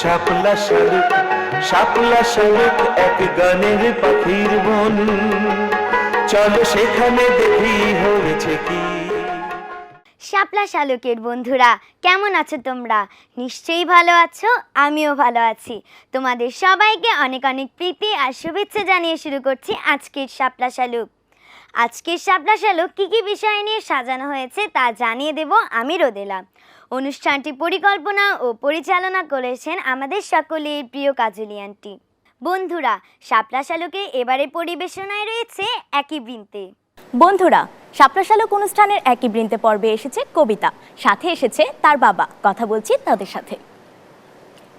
শাপলা শালুক, শাপলা শালুক এক গানের পাখির বন, চলো সেখানে দেখি হয়েছে কি। শাপলা শালুকের বন্ধুরা, কেমন আছো তোমরা? নিশ্চয়ই ভালো আছো, আমিও ভালো আছি। তোমাদের সবাইকে অনেক অনেক প্রীতি আর শুভেচ্ছা জানিয়ে শুরু করছি আজকের শাপলা শালুক। আজকের শাপলা শালুক কী কী বিষয় নিয়ে সাজানো হয়েছে তা জানিয়ে দেব আমি রোদেলা। অনুষ্ঠানটি পরিকল্পনা ও পরিচালনা করেছেন আমাদের সকলের প্রিয় কাজলি আন্টি। বন্ধুরা, শাপলা শালুকে এবারে পরিবেশনায় রয়েছে একই বৃন্তে। বন্ধুরা, শাপলা শালুক অনুষ্ঠানের একই বৃন্তে পর্বে এসেছে কবিতা, সাথে এসেছে তার বাবা। কথা বলছি তাদের সাথে।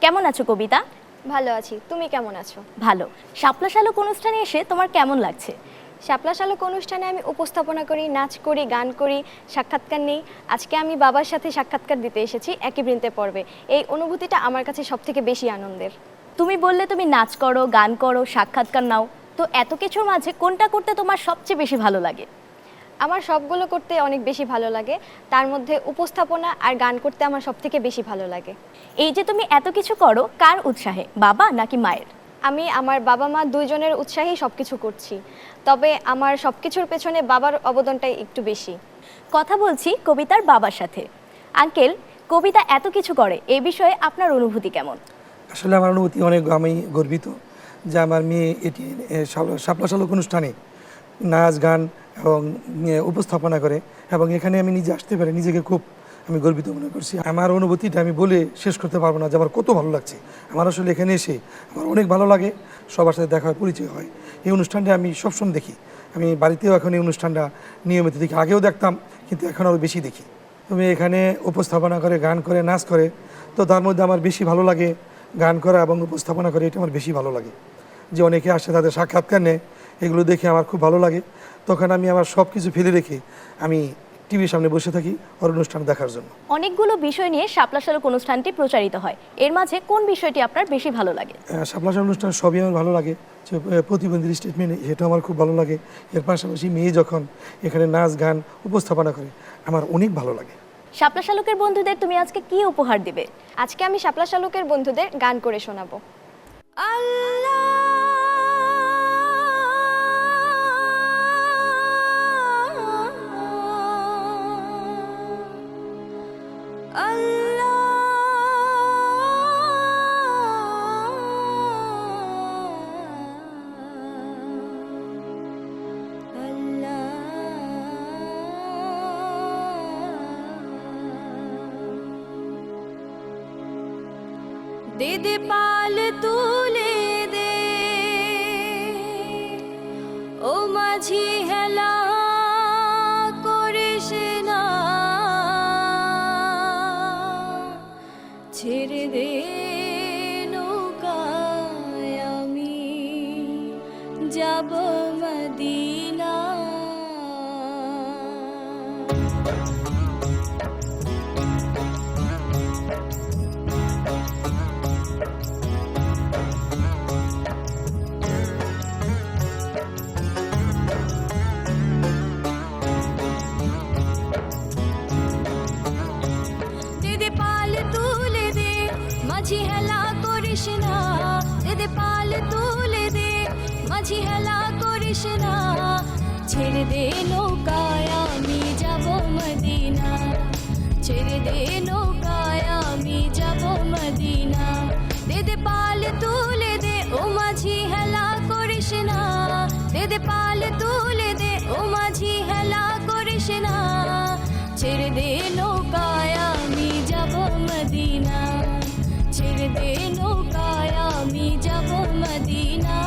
কেমন আছো কবিতা? ভালো আছি, তুমি কেমন আছো? ভালো। শাপলা শালুক অনুষ্ঠানে এসে তোমার কেমন লাগছে? শাপলা শালুক অনুষ্ঠানে আমি উপস্থাপনা করি, নাচ করি, গান করি, সাক্ষাৎকার নেই। আজকে আমি বাবার সাথে সাক্ষাৎকার দিতে এসেছি একই বৃন্তে পর্বে। এই অনুভূতিটা আমার কাছে সবথেকে বেশি আনন্দের। তুমি বললে তুমি নাচ করো, গান করো, সাক্ষাৎকার নাও, তো এত কিছুর মাঝে কোনটা করতে তোমার সবচেয়ে বেশি ভালো লাগে? আমার সবগুলো করতে অনেক বেশি ভালো লাগে, তার মধ্যে উপস্থাপনা আর গান করতে আমার সবথেকে বেশি ভালো লাগে। এই যে তুমি এত কিছু করো, কার উৎসাহে, বাবা নাকি মায়ের? আমি আমার বাবা মা দুইজনের উৎসাহেই সব কিছু করছি, তবে আমার সব কিছুর পেছনে বাবার অবদানটাই একটু বেশি। কথা বলছি কবিতার বাবার সাথে। আঙ্কেল, কবিতা এত কিছু করে, এই বিষয়ে আপনার অনুভূতি কেমন? আসলে আমার অনুভূতি অনেক, আমি গর্বিত যে আমার মেয়ে এটি শাপলা শালুক অনুষ্ঠানে নাচ গান এবং উপস্থাপনা করে, এবং এখানে আমি নিজে আসতে পারি, নিজেকে খুব আমি গর্বিত মনে করছি। আমার অনুভূতিটা আমি বলে শেষ করতে পারবো না যে আমার কত ভালো লাগছে। আমার আসলে এখানে এসে আমার অনেক ভালো লাগে, সবার সাথে দেখা হয়, পরিচয় হয়। এই অনুষ্ঠানটা আমি সবসময় দেখি, আমি বাড়িতেও এখন এই অনুষ্ঠানটা নিয়মিত দেখি, আগেও দেখতাম কিন্তু এখন আরও বেশি দেখি। তুমি এখানে উপস্থাপনা করে, গান করে, নাচ করে, তো তার মধ্যে আমার বেশি ভালো লাগে গান করা এবং উপস্থাপনা করে, এটা আমার বেশি ভালো লাগে। যে অনেকে আসে, তাদের সাক্ষাৎকার নেয়, এগুলো দেখে আমার খুব ভালো লাগে। তখন আমি আমার সব কিছু ফেলে রেখে আমি টিভির সামনে বসে থাকি ওর অনুষ্ঠান দেখার জন্য। অনেকগুলো বিষয় নিয়ে শাপলা শালুক অনুষ্ঠানটি প্রচারিত হয়, এর মাঝে কোন বিষয়টি আপনার বেশি ভালো লাগে? শাপলা শালুক অনুষ্ঠান সবই আমার ভালো লাগে। যে প্রতিবন্ধী স্টেটমেন্ট, সেটা আমার খুব ভালো লাগে। এর পাশাপাশি মেয়ে যখন এখানে নাচ গান উপস্থাপনা করে, আমার অনেক ভালো লাগে। শাপলা শালুকের বন্ধুদের তুমি আজকে কি উপহার দিবে? আজকে আমি শাপলা শালুকের বন্ধুদের গান করে শোনাবো। दे दे पाल तुले दे ओ माझी हेला करिस ना ছেড়ে দে নৌকায় আমি যাব মদিনা माझी हेला करिस ना दे दे पाल तुले दे माझी हेला करिस ना ছেড়ে দে নৌকায় আমি যাব মদিনা ছেড়ে দে নৌকায় আমি যাব মদিনা দে দে পাল তুলে দে ও माझी হেলা করিস না দে দে পাল তুলে দে ও माझी হেলা করিস না ছেড়ে দে নৌকায় আমি যাব মদিনা ছেড়ে দে নৌকায় আমি যাব মদিনা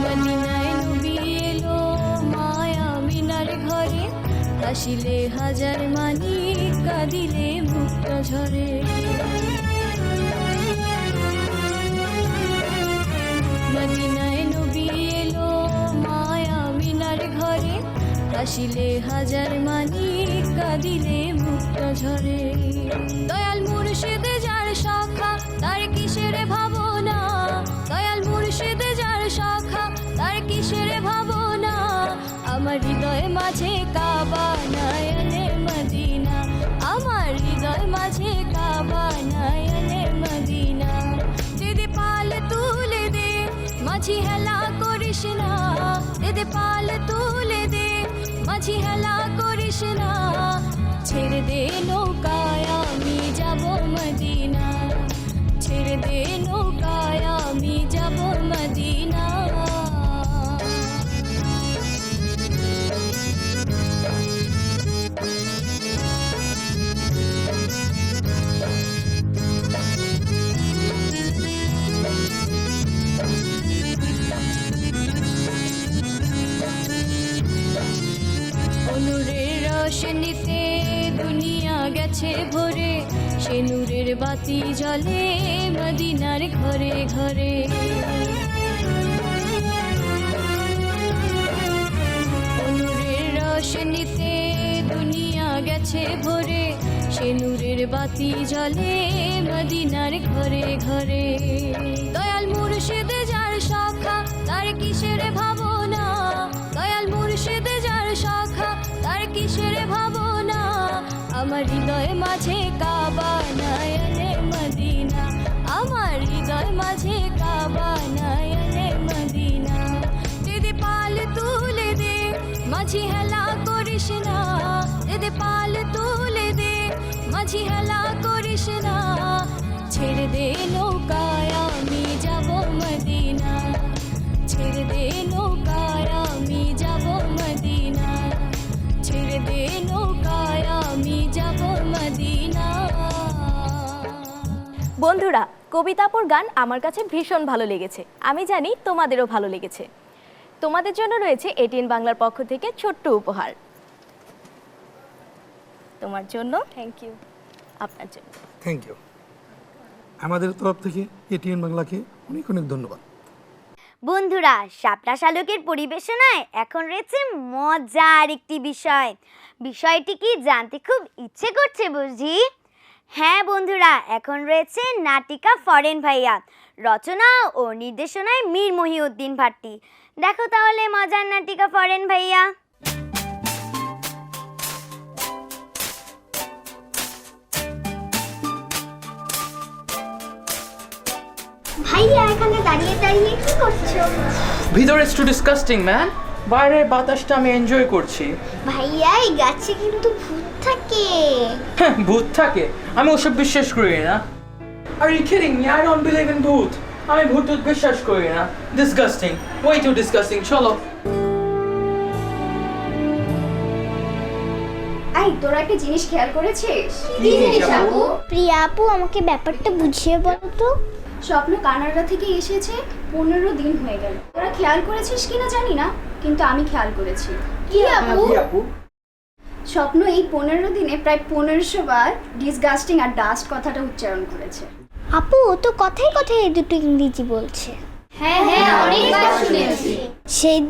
মদিনায় নবী এলো মায়া মিনার ঘরে আসিলে হাজার মানি কাঁদিলে মুক্তা ঝরে মদিনায় নবী এলো মায়া মিনার ঘরে আসিলে হাজার মানি কাঁদিলে মুক্তা নদীটা ঝরে। দয়াল মুর্শিদ যার শাখা তার কিসের ভাবনা, দয়াল মুর্শিদ যার শাখা তার কিসের ভাবনা। আমার হৃদয় মাঝে কাবা নয়নে মদিনা, আমার হৃদয় মাঝে কাবা নয়নে মদিনা। দিদি পাল তুলে দে মাঝি হেলা করিস না, দিদি পাল তুলে দে মাঝি হেলা করিস না। ছেড়ে দে নৌকায় আমি যাব মদিনা, ছেড়ে দে নৌকায় আমি যাব মদিনা। নূরের রোশনীতে দুনিয়া গেছে ভরে, সে নূরের বাতি জ্বলে মদিনার ঘরে ঘরে। নূরের রোশনীতে দুনিয়া গেছে ভরে, সে নূরের বাতি জ্বলে মদিনার ঘরে ঘরে। দয়াল মুর্শিদ যার শাখা তার কিসের ভাবনা, দয়াল মুর্শিদ যার শাখা তার কিসের ভাবনা। আমার হৃদয় মাঝে কাবা নয়নে মদিনা, আমার হৃদয় মাঝে কাবা নয়নে মদিনা। দিদি পাল তুলে দে মাঝি হেলা করিস না, দিদি পাল তুলে দে মাঝি হেলা করিস না। ছেড়ে দে নৌকায় আমি যাব মদিনা, ছেড়ে দে নৌকায় আমি যাব মদিনা, ছেড়ে দে নৌকায় আমি যাব মদিনা। বন্ধুরা, কবিতাপুর গান আমার কাছে ভীষণ ভালো লেগেছে, আমি জানি তোমাদেরও ভালো লেগেছে। তোমাদের জন্য রয়েছে এটিএন বাংলার পক্ষ থেকে ছোট্ট উপহার। তোমার জন্য, থ্যাংক ইউ। আপনার জন্য। Thank you. আমাদের তরফ থেকে এটিএন বাংলাকে অনেক অনেক ধন্যবাদ। বন্ধুরা, শাপলা শালকের পরিবেশনায় এখন রয়েছে মজার একটি বিষয়। বিষয়টি কি জানতে খুব ইচ্ছে করছে বুঝি? হ্যাঁ বন্ধুরা, এখন রয়েছে নাটিকা ফরেন ভাইয়া, রচনা ও নির্দেশনায় মীর মহিউদ্দিন ভাট্টি। দেখো তাহলে মজার নাটিকা ফরেন ভাইয়া। ভাইয়া এখানে দাঁড়িয়ে দাঁড়িয়ে কি করছো? ভিতরে একটু ডিসকাস্টিং ম্যান, বাইরের বাতাসটা আমি এনজয় করছি। ভাইয়া এই গাছে কিন্তু ভূত থাকে। হ্যাঁ, ভূত থাকে? আমি ওসব বিশ্বাস করি না। Are you kidding me? I don't believe in ভূত। আমি ভূত বিশ্বাস করি না। Disgusting, way too disgusting. চলো। এই তোরা একটা জিনিস খেয়াল করেছিস? কি জিনিস আপু? প্রিয়া আপু আমাকে ব্যাপারটা বুঝিয়ে বলো তো। স্বপ্ন কানাডা থেকে এসেছে, 15 দিন হয়ে গেল। তোরা খেয়াল করেছিস কিনা জানি না, কিন্তু আমি খেয়াল করেছি। কি আপু? স্বপ্ন এই 15 দিনে প্রায় 1500 বার ডিসগাস্টিং আর ডাস্ট কথাটা উচ্চারণ করেছে। আপু ও তো কথায় কথায় এই দুটো ইংরেজি বলছে। হ্যাঁ হ্যাঁ, অনেকবার শুনেছি। সেই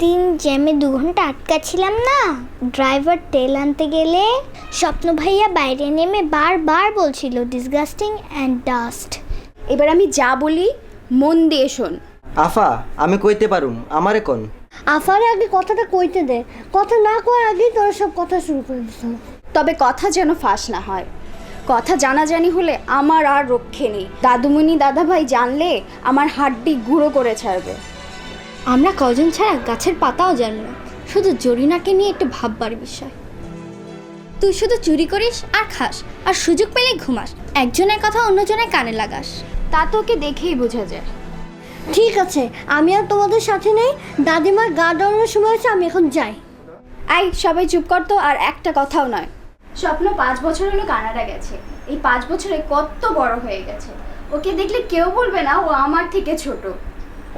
দিন জ্যামে 2 ঘন্টা আটকা ছিলাম না, ড্রাইভার তেল আনতে গেলে স্বপ্ন ভাইয়া বাইরে নেমে বারবার বলছিল ডিসগাস্টিং অ্যান্ড ডাস্ট। এবার আমি যা বলি মন দিয়ে শোন। আফা, আমি কইতে পারুম, আমারে কোন। আফার আগে কথাটা কইতে দে, কথা না করার আগেই তোরা সব কথা শুরু করে দিস। তবে কথা যেন ফাঁস না হয়। কথা জানাজানি হলে আমার আর রক্ষে নেই। দাদুমণি দাদাভাই জানলে আমার হাড্ডি গুঁড়ো করে ছাড়বে। আমরা কজন ছাড়া গাছের পাতাও জানি না, শুধু জরিনাকে নিয়ে একটু ভাববার বিষয়। তুই শুধু চুরি করিস আর খাস, আর সুযোগ পেলে ঘুমাস, একজনের কথা অন্যজনের কানে লাগাস। তা তোকে দেখেই বোঝা যায়। ঠিক আছে, আমি আর তোমাদের সাথে নেই। দাদিমার গা ডাউনের সময় হচ্ছে, আমি এখন যাই। এই সবাই চুপ কর তো, আর একটা কথাও নয়। স্বপ্ন 5 বছর হলো কানাডা গেছে। এই 5 বছরে কত বড় হয়ে গেছে। ওকে দেখলে কেউ বলবে না ও আমার থেকে ছোট।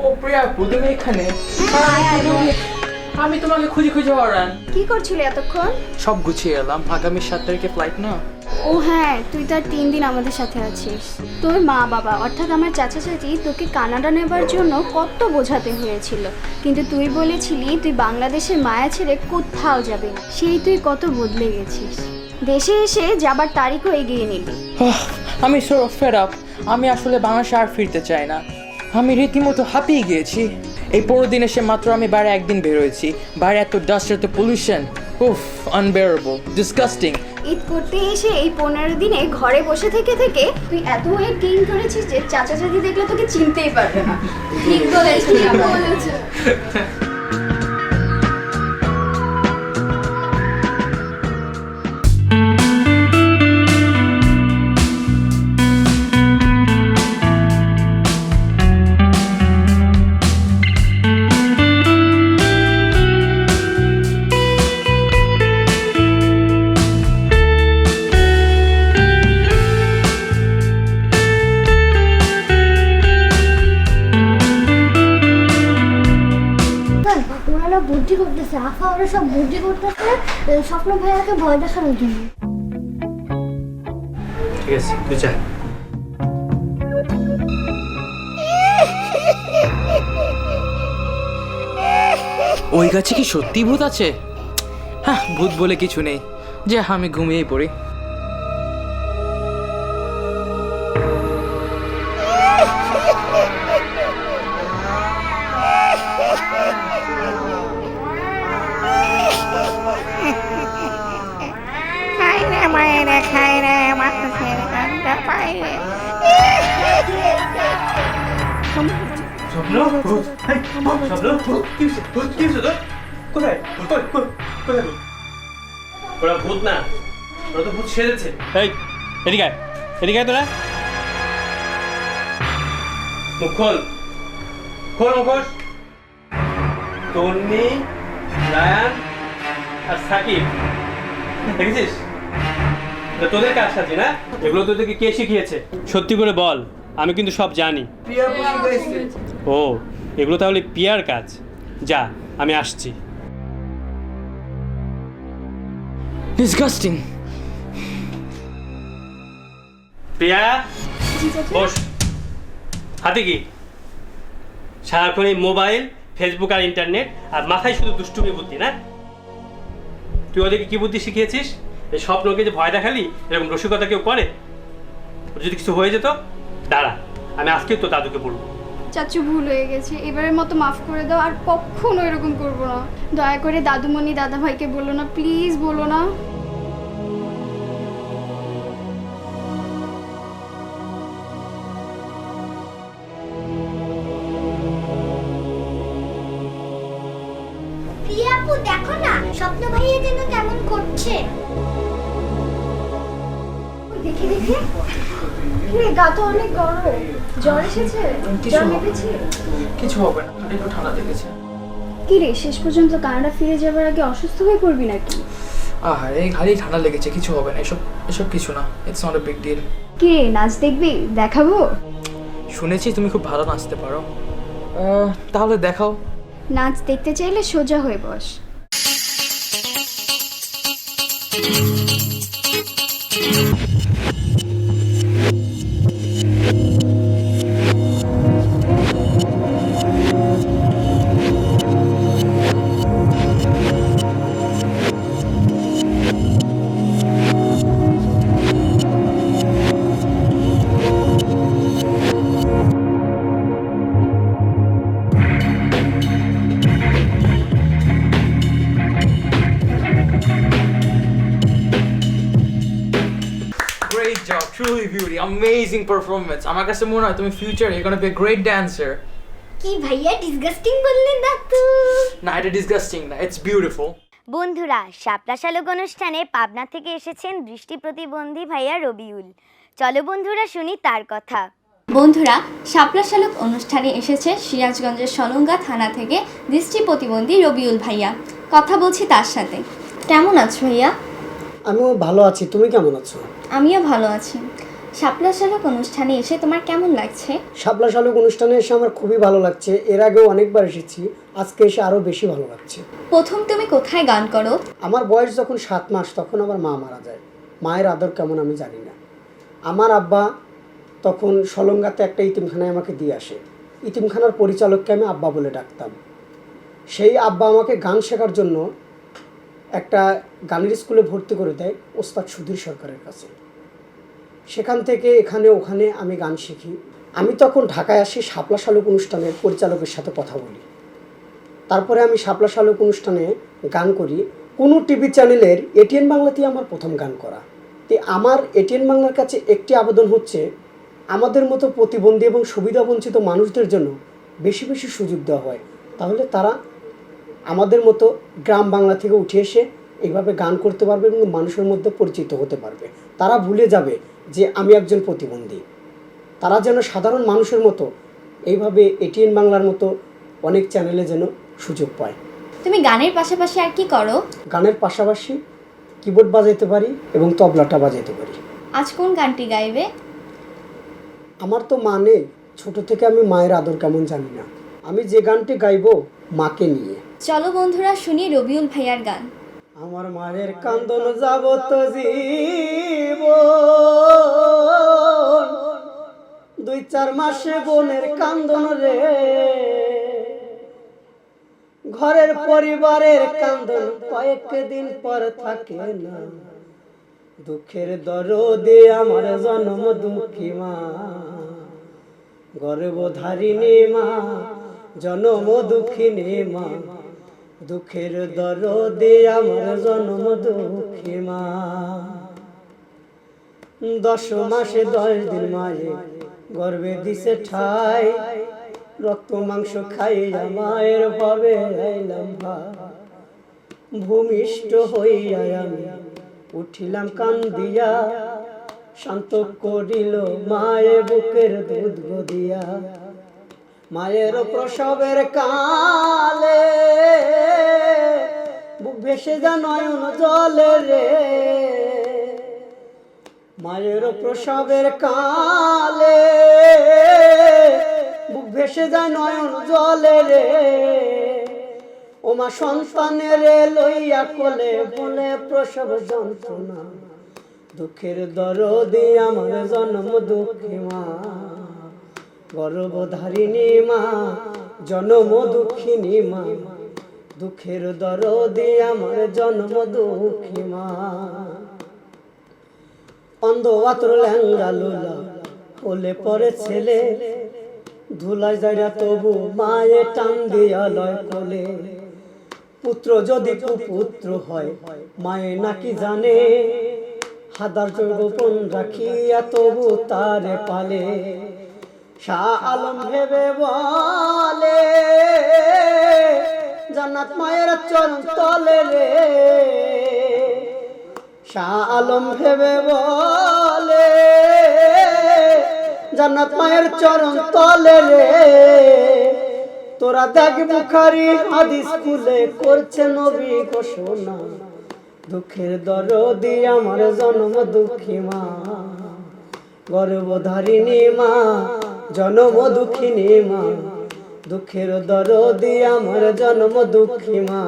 ও প্রিয়া, তুমি এখানে? আমি তোমাকে খুঁজে খুঁজে হারান। কি করছিলে এতক্ষণ? সব গুছিয়ে এলাম, আগামী 7 তারিখে ফ্লাইট না। ও হ্যাঁ, তুই তো আর 3 দিন আমাদের সাথে আছিস। তোর মা বাবা অর্থাৎ আমার চাচা চাচি তোকে কানাডা নেবার জন্য কত বোঝাতে হয়েছিল, কিন্তু তুই বলেছিলি তুই বাংলাদেশের মায়া ছেড়ে কোথাও যাবি না। সেই তুই কত বদলে গেছিস। দেশে এসে যাবার তারিখও এগিয়ে নিলি। আমি সো ফেড আপ। আমি আসলে বাংলাদেশে আর ফিরতে চাই না। আমি রীতিমতো হাঁপিয়ে গিয়েছি। এই 15 দিন এসে মাত্র আমি বাইরে একদিন বের হয়েছি। বাইরে এত ডাস্ট, এত পলিউশন, উফ, আনবেয়ারেবল, ডিসগাস্টিং। ঈদ করতে এসে এই 15 দিনে ঘরে বসে থেকে থেকে তুই এত ওয়েট গেইন করেছিস যে চাচা চাচি দেখলে তোকে চিনতেই পারবে না। ঠিক বলেছো। ওরা বুদ্ধি করতেছে, আফা ওরা সব বুদ্ধি করতেছে স্বপ্ন ভাইয়াকে ভয় দেখানোর জন্য। ঠিক আছে, তুই যা। ওই গাছে কি সত্যি ভূত আছে? হ্যাঁ, ভূত বলে কিছু নেই। যে আমি ঘুমিয়েই পড়ি। স্বপ্ন ভূত, স্বপ্ন ভূত, কি হয়েছে? ভূত কি হয়েছে তোর? কোথায়? কোথায় ভূত? ওরা ভূত না, ওরা তো ভূত সেজেছে। এই এদিকে আয়, এদিকে আয় তোরা। মুখ খোল, খোল মুখোশ। তন্নি, রায়ান আর সাকিব, দেখেছিস? এটা তোদের কাজ আছে না? এগুলো তোদেরকে কে শিখিয়েছে? সত্যি করে বল, আমি কিন্তু সব জানি। ও, এগুলো তাহলে পিয়ার কাজ। যা, আমি আসছি। ডিসগাস্টিং। প্রিয়া, বস। হাতে কি? সারাক্ষণ এই মোবাইল, ফেসবুক আর ইন্টারনেট, আর মাথায় শুধু দুষ্টুমি বুদ্ধি না? তুই ওদেরকে কি বুদ্ধি শিখিয়েছিস? এই স্বপ্নকে যে ভয় দেখালি, এরকম রসিকতা কেউ করে? ওর যদি কিছু হয়ে যেত? দাঁড়া, আমি আজকে তো দাদুকে বলবো। চাচু ভুল হয়ে গেছে, এবারের মতো মাফ করে দাও, আর কখনো এরকম করবো না। দয়া করে দাদুমণি দাদা ভাইকে বলো না, প্লিজ বলো না। প্রিয়া আপু দেখো না, স্বপ্ন ভাইয়া যেন কেমন করছে। দেখি দেখি, গা তো অনেক গরম, জ্বর এসেছে? জ্বর মেপেছে? কিছু হবে না, একটু ঠান্ডা লেগেছে। কি রে, শেষ পর্যন্ত কানাডা ফিরে যাবার আগে অসুস্থ হয়ে পড়বি নাকি? এই খালি ঠান্ডা লেগেছে, কিছু হবে না। এসব কিছু না, it's not a big deal. কি রে, নাচ দেখবি? দেখাবো? শুনেছি তুমি খুব ভালো নাচতে পারো, তাহলে দেখাও। নাচ দেখতে চাইলে সোজা হয়ে বস। Great job, truly beauty, amazing performance. আমার কাছে মনে হয় তুমি ফিউচারে you're gonna be a great dancer. কি ভাইয়া ডিসগাস্টিং বললেন না তো? না, এটা ডিসগাস্টিং না, it's beautiful. বন্ধুরা, শাপলা শালক অনুষ্ঠানে পাবনা থেকে এসেছেন দৃষ্টি প্রতিবন্ধী ভাইয়া রবিউল। চলো বন্ধুরা শুনি তার কথা। বন্ধুরা, শাপলা শালক অনুষ্ঠানে এসেছে সিরাজগঞ্জের সলঙ্গা থানা থেকে দৃষ্টি প্রতিবন্ধী রবিউল ভাইয়া। কথা বলছি তার সাথে। কেমন আছো ভাইয়া? আমিও ভালো আছি, তুমি কেমন আছো? আমিও ভালো আছি। শাপলা শালক অনুষ্ঠানে এসে তোমার কেমন লাগছে? শাপলা শালক অনুষ্ঠানে এসে আমার খুবই ভালো লাগছে। এর আগেও অনেকবার এসেছি, আজকে এসে আরও বেশি ভালো লাগছে। প্রথম তুমি কোথায় গান করো? আমার বয়স যখন 7 মাস তখন আমার মা মারা যায়। মায়ের আদর কেমন আমি জানি না। আমার আব্বা তখন সলঙ্গাতে একটা ইতিমখানায় আমাকে দিয়ে আসে। ইতিমখানার পরিচালককে আমি আব্বা বলে ডাকতাম। সেই আব্বা আমাকে গান শেখার জন্য একটা গানের স্কুলে ভর্তি করে দেয় ওস্তাদ সুধীর সরকারের কাছে। সেখান থেকে এখানে ওখানে আমি গান শিখি। আমি তখন ঢাকায় আসি, শাপলা শালুক অনুষ্ঠানের পরিচালকের সাথে কথা বলি। তারপরে আমি শাপলা শালুক অনুষ্ঠানে গান করি। কোনো টিভি চ্যানেলের এটিএন বাংলাতেই আমার প্রথম গান করা। তো আমার এটিএন বাংলার কাছে একটি আবেদন হচ্ছে, আমাদের মতো প্রতিবন্ধী এবং সুবিধাবঞ্চিত মানুষদের জন্য বেশি বেশি সুযোগ দেওয়া হয়, তাহলে তারা আমাদের মতো গ্রাম বাংলা থেকে উঠে এসে এইভাবে গান করতে পারবে এবং মানুষের মধ্যে পরিচিত হতে পারবে। তারা ভুলে যাবে যে আমি একজন প্রতিবন্ধী। তারা যেন সাধারণ মানুষের মতো এইভাবে এটিএন বাংলার মতো অনেক চ্যানেলে যেন সুযোগ পায়। তুমি গানের পাশাপাশি আর কি করো? গানের পাশাপাশি কিবোর্ড বাজাইতে পারি এবং তবলাটা বাজাইতে পারি। আজ কোন গানটি গাইবে? আমার তো মা নেই, ছোট থেকে আমি মায়ের আদর কেমন জানি না। আমি যে গানটি গাইবো মাকে নিয়ে। চলো বন্ধুরা শুনি রবিউল ভাইয়ার গান। আমার মায়ের কান্দন যাব তো জীব, 2-4 মাসে বোনের কান্দন রে, ঘরের পরিবারের কান্দন কয়েকদিন পর থাকে না। দুঃখের দরদে আমার জন্ম দুঃখী মা, গর্ভধারিণী মা, জন্ম দুঃখিনী মা। দুঃখের দরদে আমার জন্ম দুঃখী মা। 10 মাসে 10 দিন মায়ে গর্ভে দিছে ঠাই, রক্ত মাংস খাইয়া মায়ের ভাবে আইলাম ভাই। ভূমিষ্ঠ হইয়া আমি উঠিলাম কান্দিয়া, শান্ত করিল মায়ে বুকের দুধ গদিয়া। মায়ের প্রসবের কালে বুক ভেসে যা নয়ন জলে রে, মায়ের প্রসবের কালে বুক ভেসে যায় নয়ন জলে রে। ও মা সন্তানের লইয়া কোলে বলে প্রসব যন্ত্রণা, দুঃখের দরদে আমার জন্ম দুঃখী মা, গর্ভধারিণী মা, জন্ম দুঃখিনী মা। দুঃখের দরদে আমার জন্ম দুঃখী মা। অন্ধ আত্র ল্যাংড়া লুলা হলে পরে ছেলে, ধুলাই যাইরা তবু মায়ে টান দিয়া লয় কোলে। পুত্র যদি কুপুত্র হয় মায়ে নাকি জানে, হাদার গোপন রাখিয়া তবু তারে পালে। শাহ আলম ভেবে বলে জান্নাত মায়ের চরণ তলে রে, শাহ আলম ভেবে বলে জান্নাত মায়ের চরণ তলে রে। তোরা দেখ বুখারী হাদিস খুলে করছে নবী ঘোষণা, দুঃখের দরদে আমার জন্ম দুঃখী মা, গর্ভধারিণী মা, জন্ম দুঃখিনী মা। দুঃখের দরদে আমার জন্ম দুঃখী মা,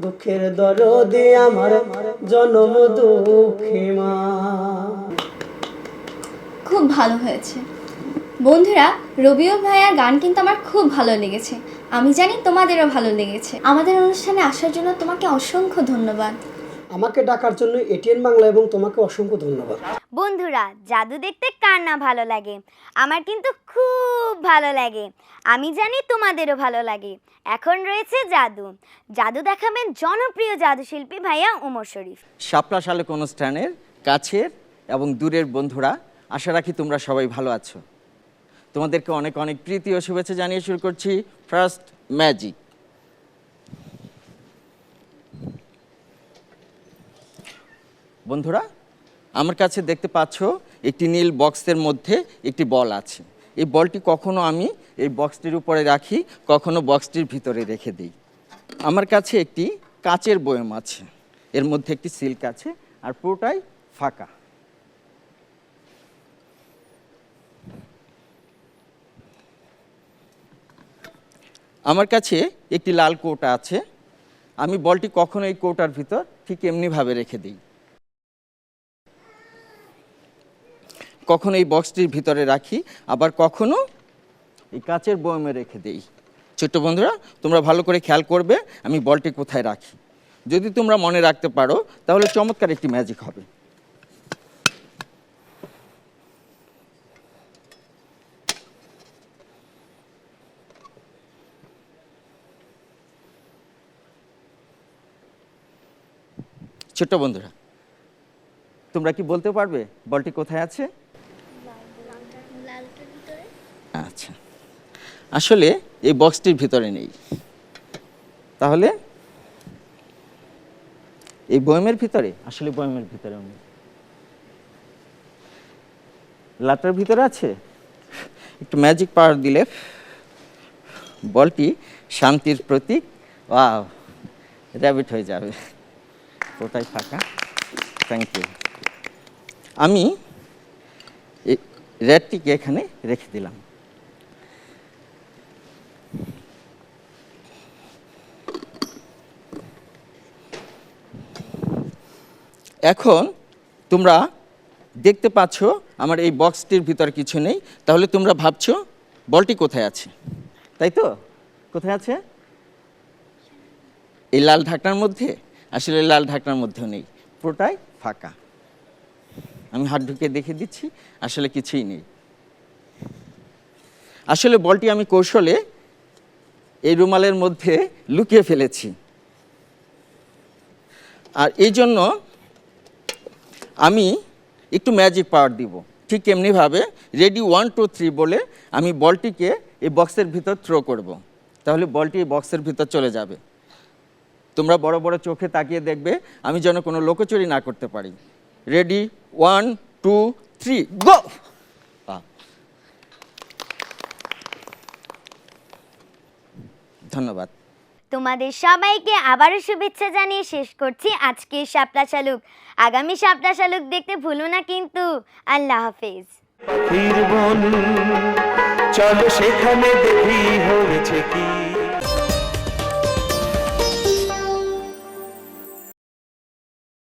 দুঃখের দরদে আমার জন্ম দুঃখী মা। খুব ভালো হয়েছে বন্ধুরা। রবিউল ভাইয়ার গান কিন্তু আমার খুব ভালো লেগেছে, আমি জানি তোমাদেরও ভালো লেগেছে। আমাদের অনুষ্ঠানে আসার জন্য তোমাকে অসংখ্য ধন্যবাদ। আমাকে ডাকার জন্য এটিএন বাংলা এবং তোমাকে অসংখ্য ধন্যবাদ। বন্ধুরা, জাদু দেখতে কার না ভালো লাগে? আমার কিন্তু খুব ভালো লাগে, আমি জানি তোমাদেরও ভালো লাগে। এখন রয়েছে জাদু। জাদু দেখাবেন জনপ্রিয় জাদুশিল্পী ভাইয়া ওমর শরীফ। শাপলা শালুক অনুষ্ঠানের কাছের এবং দূরের বন্ধুরা, আশা রাখি তোমরা সবাই ভালো আছো। তোমাদেরকে অনেক অনেক প্রীতি ও শুভেচ্ছা জানিয়ে শুরু করছি ফার্স্ট ম্যাজিক। বন্ধুরা, আমার কাছে দেখতে পাচ্ছ একটি নীল বক্সের মধ্যে একটি বল আছে। এই বলটি কখনো আমি এই বক্সটির উপরে রাখি, কখনো বক্সটির ভিতরে রেখে দিই। আমার কাছে একটি কাচের বয়ম আছে, এর মধ্যে একটি সিল্ক আছে আর পুরোটাই ফাঁকা। আমার কাছে একটি লাল কৌটা আছে, আমি বলটি কখনো এই কৌটার ভিতর ঠিক এমনিভাবে রেখে দিই, কখনো এই বক্সটির ভিতরে রাখি, আবার কখনো এই কাচের বয়মে রেখে দিই। ছোট্ট বন্ধুরা, তোমরা ভালো করে খেয়াল করবে আমি বলটি কোথায় রাখি। যদি তোমরা মনে রাখতে পারো তাহলে চমৎকার একটি ম্যাজিক হবে। ছোট্ট বন্ধুরা, তোমরা কি বলতে পারবে বলটি কোথায় আছে? আচ্ছা, আসলে এই বক্সটির ভিতরে নেই। তাহলে এই বয়মের ভিতরে? আসলে বয়মের ভিতরেও নেই। লাটার ভিতরে আছে? একটু ম্যাজিক পাওয়ার দিলে বলটি শান্তির প্রতীক, ওয়াও, র্যাবিট হয়ে যাবে। ওটাই ফাঁকা। Thank you. আমি এই রেডটিকে এখানে রেখে দিলাম। এখন তোমরা দেখতে পাচ্ছ আমার এই বক্সটির ভিতর কিছু নেই, তাহলে তোমরা ভাবছো বলটি কোথায় আছে, তাই তো? কোথায় আছে? এই লাল ঢাকনার মধ্যে? আসলে লাল ঢাকনার মধ্যেও নেই, পুরোটাই ফাঁকা। আমি হাত ঢুকে দেখে দিচ্ছি, আসলে কিছুই নেই। আসলে বলটি আমি কৌশলে এই রুমালের মধ্যে লুকিয়ে ফেলেছি, আর এই জন্য আমি একটু ম্যাজিক পাওয়ার দিব। ঠিক এমনিভাবে রেডি 1 2 3 বলে আমি বলটিকে এই বক্সের ভিতর থ্রো করব, তাহলে বলটি এই বক্সের ভিতর চলে যাবে। তোমরা বড় বড় চোখে তাকিয়ে দেখবে আমি যেন কোনো লোকচুরি না করতে পারি। রেডি 1 2 3 গো! ধন্যবাদ। তোমাদের সবাইকে আবারও শুভেচ্ছা জানিয়ে শেষ করছি আজকে শাপলা শালুক। আগামী শাপলা শালুক দেখতে ভুলো না কিন্তু। আল্লাহ হাফেজ। চলো সেখানে দেখি হয়েছে কি।